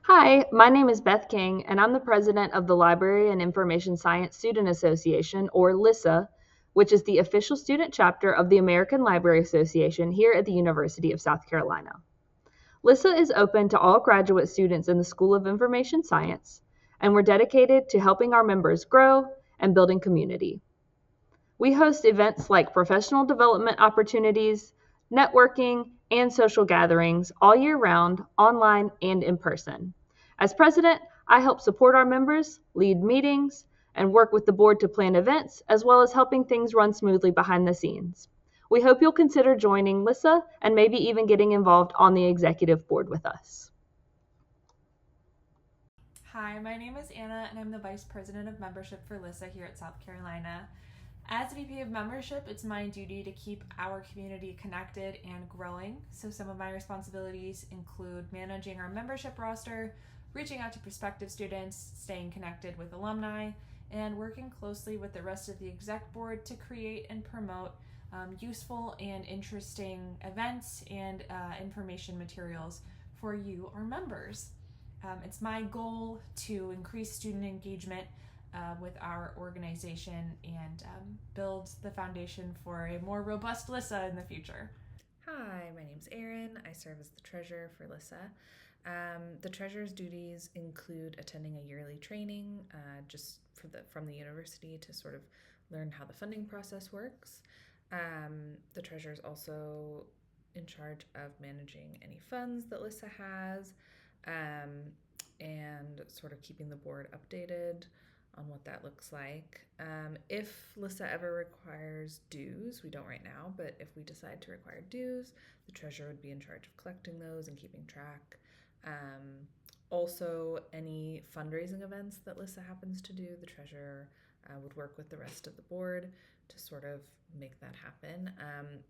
Hi, my name is Beth King, and I'm the president of the Library and Information Science Student Association, or LISSA, which is the official student chapter of the American Library Association here at the University of South Carolina. LISSA is open to all graduate students in the School of Information Science, and we're dedicated to helping our members grow and building community. We host events like professional development opportunities, networking, and social gatherings all year round, online and in person. As president, I help support our members, lead meetings, and work with the board to plan events, as well as helping things run smoothly behind the scenes. We hope you'll consider joining LISSA and maybe even getting involved on the executive board with us. Hi, my name is Anna, and I'm the Vice President of Membership for LISSA here at South Carolina. As VP of Membership, it's my duty to keep our community connected and growing. So some of my responsibilities include managing our membership roster, reaching out to prospective students, staying connected with alumni, and working closely with the rest of the exec board to create and promote useful and interesting events and information materials for you, our members. It's my goal to increase student engagement with our organization and build the foundation for a more robust LISSA in the future. Hi, my name's Erin. I serve as the treasurer for LISSA. The treasurer's duties include attending a yearly training from the university to sort of learn how the funding process works. The treasurer is also in charge of managing any funds that LISSA has, and sort of keeping the board updated on what that looks like. If LISSA ever requires dues, we don't right now, but if we decide to require dues, the treasurer would be in charge of collecting those and keeping track. Also, any fundraising events that LISSA happens to do, the treasurer would work with the rest of the board to sort of make that happen.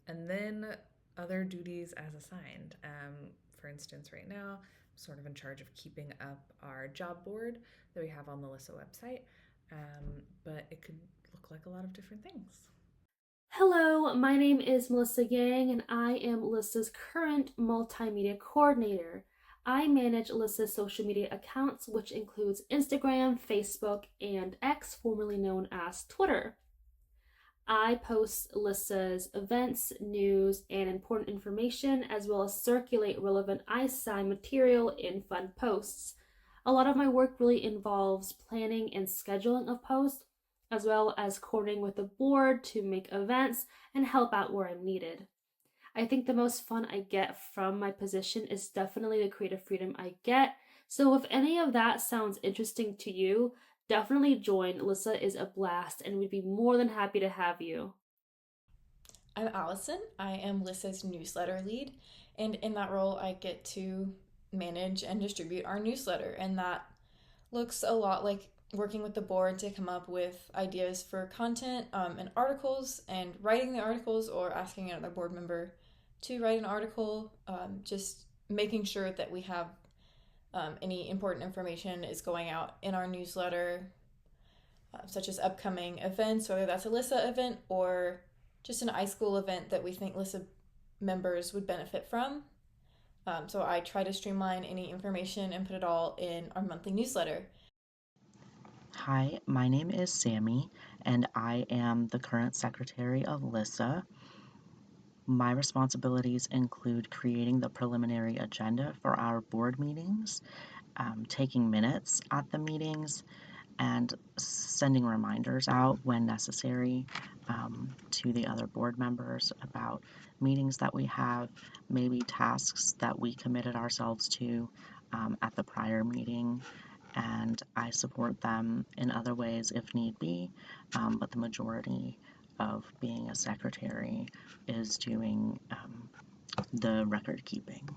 And then other duties as assigned. For instance, right now, I'm sort of in charge of keeping up our job board that we have on the LISSA website, but it could look like a lot of different things. Hello, my name is Melissa Yang, and I am LISSA's current multimedia coordinator. I manage LISSA's social media accounts, which includes Instagram, Facebook, and X, formerly known as Twitter. I post LISSA's events, news, and important information, as well as circulate relevant ISI material in fun posts. A lot of my work really involves planning and scheduling of posts, as well as coordinating with the board to make events and help out where I'm needed. I think the most fun I get from my position is definitely the creative freedom I get. So if any of that sounds interesting to you, definitely join. LISSA is a blast and we'd be more than happy to have you. I'm Allison. I am LISSA's newsletter lead, and in that role, I get to manage and distribute our newsletter. And that looks a lot like working with the board to come up with ideas for content and articles, and writing the articles or asking another board member to write an article, just making sure that we have any important information is going out in our newsletter, such as upcoming events, whether that's a LISSA event or just an iSchool event that we think LISSA members would benefit from. So I try to streamline any information and put it all in our monthly newsletter. Hi, my name is Sammy, and I am the current secretary of LISSA. My responsibilities include creating the preliminary agenda for our board meetings, taking minutes at the meetings, and sending reminders out when necessary to the other board members about meetings that we have, maybe tasks that we committed ourselves to at the prior meeting. And I support them in other ways if need be, but the majority of being a secretary is doing the record keeping.